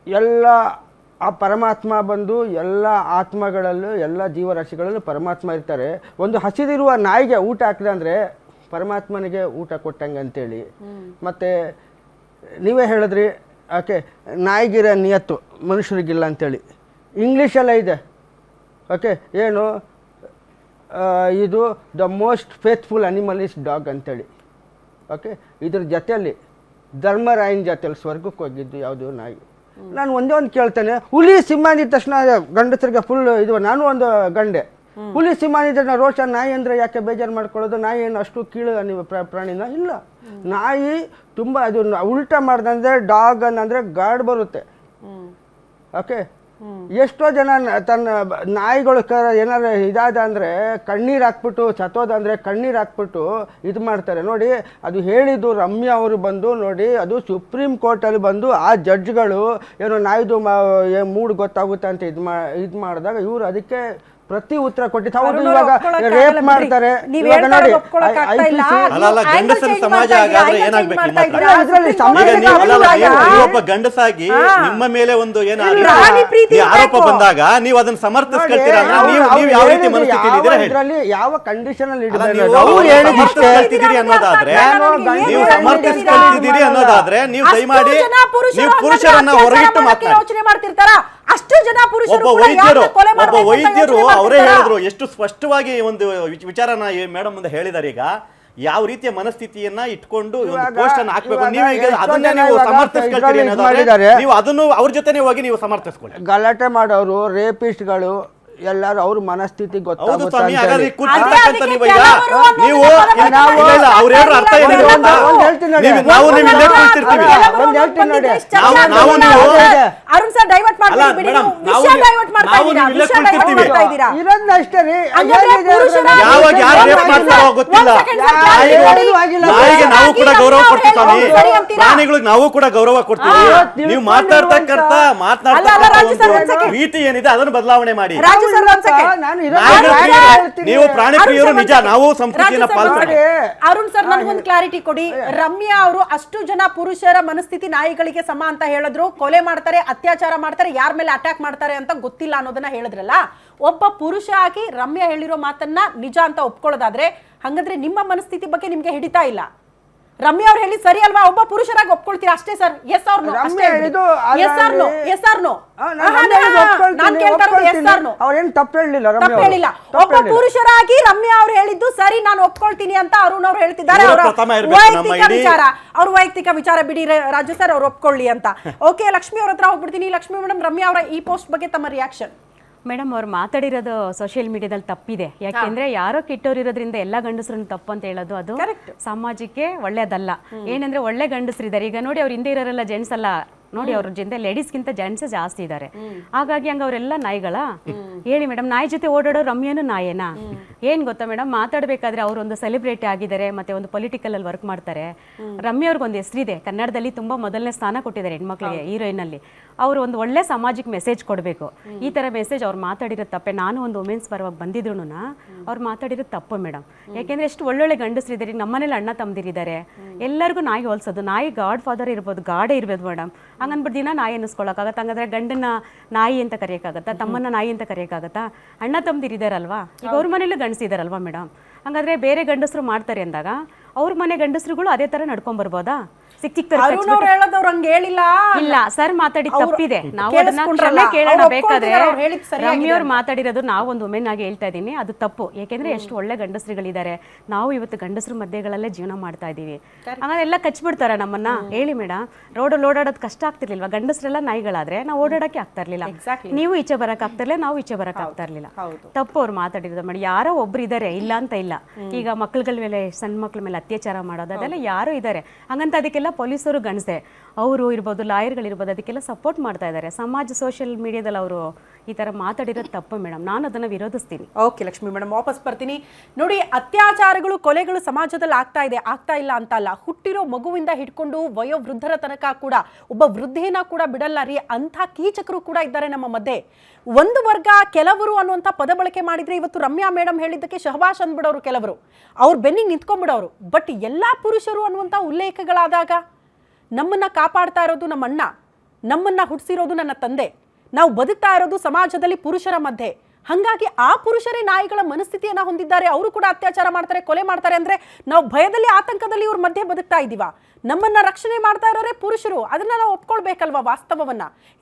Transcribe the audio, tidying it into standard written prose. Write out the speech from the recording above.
ಎಲ್ಲ ಆ ಪರಮಾತ್ಮ ಬಂದು ಎಲ್ಲ ಆತ್ಮಗಳಲ್ಲೂ ಎಲ್ಲ ಜೀವರಾಶಿಗಳಲ್ಲೂ ಪರಮಾತ್ಮ ಇರ್ತಾರೆ. ಒಂದು ಹಸಿದಿರುವ ನಾಯಿಗೆ ಊಟ ಹಾಕಿದೆ ಅಂದರೆ ಪರಮಾತ್ಮನಿಗೆ ಊಟ ಕೊಟ್ಟಂಗೆ ಅಂತೇಳಿ. ಮತ್ತು ನೀವೇ ಹೇಳಿದ್ರಿ ಓಕೆ, ನಾಯಿಗಿರೋ ನಿಯತ್ತು ಮನುಷ್ಯರಿಗಿಲ್ಲ ಅಂತೇಳಿ. ಇಂಗ್ಲೀಷೆಲ್ಲ ಇದೆ ಓಕೆ, ಏನು ಇದು the most faithful animal is dog ಅಂತೇಳಿ. ಓಕೆ, ಇದ್ರ ಜೊತೆಯಲ್ಲಿ ಧರ್ಮರಾಯನ ಜೊತೆಯಲ್ಲಿ ಸ್ವರ್ಗಕ್ಕೆ ಹೋಗಿದ್ದು ಯಾವುದು ನಾಯಿ. ನಾನು ಒಂದೇ ಒಂದು ಕೇಳ್ತೇನೆ, ಹುಲಿ ಸಿಂಹ ಅಂದಿದ ತಕ್ಷಣ ಗಂಡಸರಿಗೆ ಫುಲ್ ಇದು. ನಾನು ಒಂದು ಗಂಡೆ, ಹುಲಿ ಸಿಂಹ ಅಂದಿದ್ದ ರೋಷ, ನಾಯಿ ಅಂದರೆ ಯಾಕೆ ಬೇಜಾರು ಮಾಡ್ಕೊಳ್ಳೋದು? ನಾಯಿ ಏನು ಅಷ್ಟು ಕೀಳು ನೀವು ಪ್ರಾಣಿನ? ಇಲ್ಲ, ನಾಯಿ ತುಂಬ ಅದು ಉಲ್ಟಾ ಮಾಡ್ದಂದ್ರೆ ಡಾಗ್ ಅಂದರೆ ಗಾಡ್ ಬರುತ್ತೆ. ಓಕೆ, ಎಷ್ಟೋ ಜನ ತನ್ನ ನಾಯಿಗಳು ಏನಾದ್ರು ಇದಾದ ಅಂದರೆ ಕಣ್ಣೀರು ಹಾಕ್ಬಿಟ್ಟು ಸತ್ತೋದಂದರೆ ಕಣ್ಣೀರು ಹಾಕ್ಬಿಟ್ಟು ಇದು ಮಾಡ್ತಾರೆ ನೋಡಿ. ಅದು ಹೇಳಿದ್ದು ರಮ್ಯಾ ಅವರು ಬಂದು ನೋಡಿ, ಅದು ಸುಪ್ರೀಂ ಕೋರ್ಟಲ್ಲಿ ಬಂದು ಆ ಜಡ್ಜ್ಗಳು ಏನೋ ನಾಯ್ದು ಮೂಡ್ ಗೊತ್ತಾಗುತ್ತೆ ಅಂತ ಇದು ಮಾಡಿದಾಗ ಇವರು ಅದಕ್ಕೆ ಪ್ರತಿ ಉತ್ತರ ಕೊಟ್ಟಿದ್ದು. ಹೌದು, ಇವಾಗ ರೇಪ್ ಮಾಡ್ತಾರೆ. ಗಂಡಸರ ಸಮಾಜ ಹಾಗಾದ್ರೆ ಏನಾಗ್ಬೇಕು? ಒಬ್ಬ ಗಂಡಸಾಗಿ ನಿಮ್ಮ ಮೇಲೆ ಒಂದು ಆರೋಪ ಬಂದಾಗ ನೀವು ಅದನ್ನ ಸಮರ್ಥಿಸ್ಕೊಳ್ತೀರಾ? ನೀವು ಯಾವ ರೀತಿ ಮನಸ್ಥಿತಿಯಲ್ಲಿ ಯಾವ ಕಂಡೀಷನ್ ಅಲ್ಲಿ ಸಮರ್ಥಿಸ್ಕೊಳ್ತಿದ್ದೀರಿ ಅನ್ನೋದಾದ್ರೆ, ನೀವು ಸಮರ್ಥಿಸ್ಕೊಳ್ತಿದ್ದೀರಿ ಅನ್ನೋದಾದ್ರೆ ನೀವು ದಯಮಾಡಿ ನೀವು ಪುರುಷರನ್ನ ಹೊರಗಿಟ್ಟು ಯೋಚನೆ ಮಾಡ್ತಿರ್ತಾರ. ಅಷ್ಟು ಜನ ಪುರುಷರು ಒಬ್ಬ ವೈದ್ಯರು ಅವರೇ ಹೇಳಿದ್ರು, ಎಷ್ಟು ಸ್ಪಷ್ಟವಾಗಿ ಒಂದು ವಿಚಾರನ ಮೇಡಮ್ ಮುಂದೆ ಹೇಳಿದಾರೆ. ಈಗ ಯಾವ ರೀತಿಯ ಮನಸ್ಥಿತಿಯನ್ನ ಇಟ್ಕೊಂಡು ಪೋಸ್ಟ್ ಅನ್ನು ಹಾಕ್ಬೇಕು, ನೀವು ಈಗ ಅದನ್ನೇ ನೀವು ಸಮರ್ಥಿಸ್ಕೊಳ್ತೀರಿ ಅನ್ನೋದಾದ್ರೆ ನೀವು ಅದನ್ನು ಅವ್ರ ಜೊತೆನೇ ಹೋಗಿ ನೀವು ಸಮರ್ಥಿಸ್ಕೊಳ್ಳಿ. ಗಲಾಟೆ ಮಾಡೋರು, ರೇಪಿಸ್ಟ್ಗಳು ಎಲ್ಲರೂ ಅವ್ರ ಮನಸ್ಥಿತಿ ಗೊತ್ತಾಗುತ್ತೆ. ನಾವು ಕೂಡ ಗೌರವ ಕೊಡ್ತೀವಿ ಸ್ವಾಮಿ, ಪ್ರಾಣಿಗಳಿಗೆ ನಾವು ಕೂಡ ಗೌರವ ಕೊಡ್ತೀವಿ. ನೀವು ಮಾತಾಡ್ತಕ್ಕಂತ ರೀತಿ ಏನಿದೆ ಅದನ್ನು ಬದಲಾವಣೆ ಮಾಡಿ. ನೀವು ಪ್ರಾಣಿ ಪ್ರಿಯರು ನಿಜ, ನಾವು ಸಂಸ್ಕೃತಿಯನ್ನ ಪಾಲಿಸ್ತೀವಿ. ಅರುಣ್ ಸರ್, ನನಗೊಂದು ಕ್ಲಾರಿಟಿ ಕೊಡಿ. ರಮ್ಯಾ ಅವರು ಅಷ್ಟು ಜನ ಪುರುಷರ ಮನಸ್ಥಿತಿ ನಾಯಿಗಳಿಗೆ ಸಮ ಅಂತ ಹೇಳಿದ್ರು, ಕೊಲೆ ಮಾಡ್ತಾರೆ, ಅತ್ಯಾಚಾರ ಮಾಡ್ತಾರೆ, ಯಾರ ಮೇಲೆ ಅಟ್ಯಾಕ್ ಮಾಡ್ತಾರೆ ಅಂತ ಗೊತ್ತಿಲ್ಲ ಅನ್ನೋದನ್ನ ಹೇಳಿದ್ರಲ್ಲ. ಒಬ್ಬ ಪುರುಷ ಆಗಿ ರಮ್ಯಾ ಹೇಳಿರೋ ಮಾತನ್ನ ನಿಜ ಅಂತ ಒಪ್ಕೊಳ್ಳೋದಾದ್ರೆ ಹಂಗಂದ್ರೆ ನಿಮ್ಮ ಮನಸ್ಥಿತಿ ಬಗ್ಗೆ ನಿಮ್ಗೆ ಹಿಡಿತಾ ಇಲ್ಲ. ರಮ್ಯಾ ಅವ್ರು ಹೇಳಿ ಸರಿ ಅಲ್ವಾ? ಒಬ್ಬ ಪುರುಷರಾಗಿ ಒಪ್ಕೊಳ್ತೀರಾ ಅಷ್ಟೇ sir? Yes or no? Yes or no? Yes or no? ತಪ್ಪು ಹೇಳಿಲ್ಲ. ಒಬ್ಬ ಪುರುಷರಾಗಿ ರಮ್ಯಾ ಅವ್ರು ಹೇಳಿದ್ದು ಸರಿ, ನಾನು ಒಪ್ಕೊಳ್ತೀನಿ ಅಂತ ಅರುಣ್ ಅವ್ರು ಹೇಳ್ತಿದ್ದಾರೆ. ಅವ್ರ ವೈಯಕ್ತಿಕ ವಿಚಾರ ಬಿಡಿ ರಾಜು ಸರ್, ಅವ್ರು ಒಪ್ಕೊಳ್ಳಿ ಅಂತ. ಓಕೆ, ಲಕ್ಷ್ಮಿ ಅವ್ರ ಹತ್ರ ಹೋಗ್ಬಿಡ್ತೀನಿ. ಲಕ್ಷ್ಮಿ ಮೇಡಮ್, ರಮ್ಯಾ ಅವರ ಈ ಪೋಸ್ಟ್ ಬಗ್ಗೆ ತಮ್ಮ ರಿಯಾಕ್ಷನ್? ಮೇಡಮ್, ಅವ್ರು ಮಾತಾಡಿರೋದು ಸೋಷಿಯಲ್ ಮೀಡಿಯಾದಲ್ಲಿ ತಪ್ಪಿದೆ. ಯಾಕೆಂದ್ರೆ ಯಾರೋ ಕೆಟ್ಟವ್ರು ಇರೋದ್ರಿಂದ ಎಲ್ಲ ಗಂಡಸರನ್ನು ತಪ್ಪು ಅಂತ ಹೇಳೋದು ಅದು ಸಮಾಜಕ್ಕೆ ಒಳ್ಳೇದಲ್ಲ. ಏನಂದ್ರೆ ಒಳ್ಳೆ ಗಂಡಸರಿದ್ದಾರೆ. ಈಗ ನೋಡಿ, ಅವ್ರ ಹಿಂದೆ ಇರೋರೆಲ್ಲ ಜೆಂಟ್ಸ್ ಅಲ್ಲ ನೋಡಿ, ಅವ್ರ ಜೊತೆ ಲೇಡೀಸ್ಗಿಂತ ಜೆಂಟ್ಸ್ ಜಾಸ್ತಿ ಇದ್ದಾರೆ. ಹಾಗಾಗಿ ಹಂಗ ಅವರೆಲ್ಲ ನಾಯಿಗಳ? ಹೇಳಿ ಮೇಡಮ್, ನಾಯಿ ಜೊತೆ ಓಡಾಡೋ ರಮ್ಯಾನು ನಾಯೇನಾ? ಏನ್ ಗೊತ್ತಾ ಮೇಡಮ್, ಮಾತಾಡ್ಬೇಕಾದ್ರೆ ಅವ್ರು ಒಂದು ಸೆಲೆಬ್ರಿಟಿ ಆಗಿದ್ದಾರೆ, ಮತ್ತೆ ಒಂದು ಪೊಲಿಟಿಕಲ್ ಅಲ್ಲಿ ವರ್ಕ್ ಮಾಡ್ತಾರೆ. ರಮ್ಯಾ ಅವ್ರಿಗೊಂದು ಹೆಸರಿದೆ, ಕನ್ನಡದಲ್ಲಿ ತುಂಬಾ ಮೊದಲನೇ ಸ್ಥಾನ ಕೊಟ್ಟಿದ್ದಾರೆ ಹೆಣ್ಮಕ್ಳಿಗೆ, ಹೀರೋಯಿನ್ ಅಲ್ಲಿ. ಅವ್ರು ಒಂದು ಒಳ್ಳೆ ಸಮಾಜಕ್ಕೆ ಮೆಸೇಜ್ ಕೊಡಬೇಕು. ಈ ತರ ಮೆಸೇಜ್ ಅವ್ರು ಮಾತಾಡಿರೋ ತಪ್ಪೆ. ನಾನು ಒಂದು ವುಮೆನ್ಸ್ ಪರವಾಗಿ ಬಂದಿದ್ರು ಅವ್ರು ಮಾತಾಡಿರೋ ತಪ್ಪು ಮೇಡಮ್. ಯಾಕೆಂದ್ರೆ ಎಷ್ಟು ಒಳ್ಳೊಳ್ಳೆ ಗಂಡಸರಿದ್ದಾರೆ. ನಮ್ಮನೇಲಿ ಅಣ್ಣ ತಮ್ಮದಿರಿದ್ದಾರೆ, ಎಲ್ಲರಿಗೂ ನಾಯಿ ಹೋಲ್ಸೋದು. ನಾಯಿ ಗಾಡ್ ಫಾದರ್ ಇರ್ಬೋದು, ಗಾಡೇ ಇರ್ಬೋದು ಮೇಡಮ್. ಹಂಗನ್ಬಿಟ್ಟು ದಿನ ನಾಯಿ ಅನ್ನಿಸ್ಕೊಳಕ್ಕಾಗತ್ತ? ಹಂಗಾದ್ರೆ ಗಂಡನ ನಾಯಿ ಅಂತ ಕರೆಯೋಕ್ಕಾಗತ್ತಾ? ತಮ್ಮನ್ನ ನಾಯಿ ಅಂತ ಕರೆಯೋಕ್ಕಾಗತ್ತಾ? ಅಣ್ಣ ತಮ್ಮದಿರಿದಾರಲ್ವಾ, ಈಗ ಅವ್ರ ಮನೇಲಿ ಗಂಡಸಿದಾರಲ್ವಾ ಮೇಡಮ್. ಹಂಗಾದ್ರೆ ಬೇರೆ ಗಂಡಸರು ಮಾಡ್ತಾರೆ ಅಂದಾಗ ಅವ್ರ ಮನೆ ಗಂಡಸರುಗಳು ಅದೇ ತರ ನಡ್ಕೊಂಡ್ ಬರ್ಬೋದಾ? ಇಲ್ಲ ಸರ್, ಮಾತಾಡಿ ತಪ್ಪಿದೆ. ನಾವು ಅದನ್ನ ಕ್ಷಮೆ ಕೇಳೋಣ ಬೇಕಾದ್ರೆ. ರಮ್ಯವ್ರು ಮಾತಾಡಿರೋದು ನಾವು ಒಂದು ವುಮೆನ್ ಆಗಿ ಹೇಳ್ತಾ ಇದ್ದೀನಿ, ಅದು ತಪ್ಪು. ಯಾಕೆಂದ್ರೆ ಎಷ್ಟು ಒಳ್ಳೆ ಗಂಡಸರುಗಳಿದ್ದಾರೆ. ನಾವು ಇವತ್ತು ಗಂಡಸರು ಮಧ್ಯಗಳಲ್ಲೇ ಜೀವನ ಮಾಡ್ತಾ ಇದೀವಿ. ಹಂಗಾದ್ರೆ ಎಲ್ಲ ಕಚ್ಬಿಡ್ತಾರ ನಮ್ಮನ್ನ? ಹೇಳಿ ಮೇಡಮ್, ರೋಡಲ್ಲಿ ಓಡಾಡೋದು ಕಷ್ಟ ಆಗ್ತಿರ್ಲಿಲ್ವಾ? ಗಂಡಸರೆಲ್ಲ ನಾಯಿಗಳಾದ್ರೆ ನಾವು ಓಡಾಡಕ್ಕೆ ಆಗ್ತಾ ಇರ್ಲಿಲ್ಲ. ನೀವು ಈಚೆ ಬರಕ್ ಆಗ್ತಿರ್ಲಿಲ್ಲ, ನಾವು ಈಚೆ ಬರಕ್ ಆಗ್ತಾ ಇರ್ಲಿಲ್ಲ. ತಪ್ಪು ಅವ್ರು ಮಾತಾಡಿರೋದು ಮಾಡಿ. ಯಾರೋ ಒಬ್ರು ಇದಾರೆ, ಇಲ್ಲ ಅಂತ ಇಲ್ಲ. ಈಗ ಮಕ್ಳುಗಳ ಮೇಲೆ, ಸಣ್ಣ ಮಕ್ಳ ಮೇಲೆ ಅತ್ಯಾಚಾರ ಮಾಡೋದು ಅದೆಲ್ಲ ಯಾರು ಇದ್ದಾರೆ. ಹಂಗಂತ ಅದಕ್ಕೆಲ್ಲ ಪೊಲೀಸರು ಗಣಸೆ ಅವರು ಇರ್ಬೋದು, ಲಾಯರ್ಗಳಿರ್ಬೋದು, ಅದಕ್ಕೆಲ್ಲ ಸಪೋರ್ಟ್ ಮಾಡ್ತಾ ಇದ್ದಾರೆ. ಸಮಾಜ ಸೋಷಿಯಲ್ ಮೀಡಿಯಾದಲ್ಲಿ ಅವರು ಈ ತರ ಮಾತಾಡಿರೋದು ತಪ್ಪು ಮೇಡಮ್. ನಾನು ಅದನ್ನ ವಿರೋಧಿಸ್ತೀನಿ. ಓಕೆ ಲಕ್ಷ್ಮಿ ಮೇಡಮ್, ವಾಪಸ್ ಬರ್ತೀನಿ. ನೋಡಿ, ಅತ್ಯಾಚಾರಗಳು, ಕೊಲೆಗಳು ಸಮಾಜದಲ್ಲಿ ಆಗ್ತಾ ಇಲ್ಲ ಅಂತ ಅಲ್ಲ. ಹುಟ್ಟಿರೋ ಮಗುವಿಂದ ಹಿಡ್ಕೊಂಡು ವಯೋವೃದ್ಧರ ತನಕ ಕೂಡ, ಒಬ್ಬ ವೃದ್ಧೆನ ಕೂಡ ಬಿಡಲ್ಲ ರೀ. ಅಂಥ ಕೀಚಕರು ಕೂಡ ಇದ್ದಾರೆ ನಮ್ಮ ಮಧ್ಯೆ. ಒಂದು ವರ್ಗ, ಕೆಲವರು ಅನ್ನುವಂಥ ಪದ ಬಳಕೆ ಮಾಡಿದ್ರೆ ಇವತ್ತು ರಮ್ಯಾ ಮೇಡಮ್ ಹೇಳಿದ್ದಕ್ಕೆ ಶಹಬಾಷ್ ಅಂದ್ಬಿಡೋರು ಕೆಲವರು, ಅವ್ರು ಬೆನ್ನಿಗೆ ನಿಂತ್ಕೊಂಡ್ಬಿಡೋರು. ಬಟ್ ಎಲ್ಲಾ ಪುರುಷರು ಅನ್ನುವಂಥ ಉಲ್ಲೇಖಗಳಾದಾಗ ನಮ್ಮನ್ನ ಕಾಪಾಡ್ತಾ ಇರೋದು ನಮ್ಮ ಅಣ್ಣ, ನಮ್ಮನ್ನ ಹುಟ್ಟಿಸಿರೋದು ನನ್ನ ತಂದೆ, ನಾವು ಬದುಕ್ತಾ ಇರೋದು ಸಮಾಜದಲ್ಲಿ ಪುರುಷರ ಮಧ್ಯೆ. ಹಾಗಾಗಿ ಆ ಪುರುಷರೇ ನಾಯಿಗಳ ಮನಸ್ಥಿತಿಯನ್ನ ಹೊಂದಿದ್ದಾರೆ, ಅವರು ಕೂಡ ಅತ್ಯಾಚಾರ ಮಾಡ್ತಾರೆ, ಕೊಲೆ ಮಾಡ್ತಾರೆ ಅಂದ್ರೆ ನಾವು ಭಯದಲ್ಲಿ ಆತಂಕದಲ್ಲಿ ಇವ್ರ ಮಧ್ಯೆ ಬದುಕ್ತಾ ಇದೀವ. ನಮ್ಮನ್ನ ರಕ್ಷಣೆ ಮಾಡ್ತಾ ಇರೋರೇ ಪುರುಷರು, ಅದನ್ನ ನಾವು ಒಪ್ಕೊಳ್ಬೇಕಲ್ವಾ ವಾಸ್ತವವನ್ನ.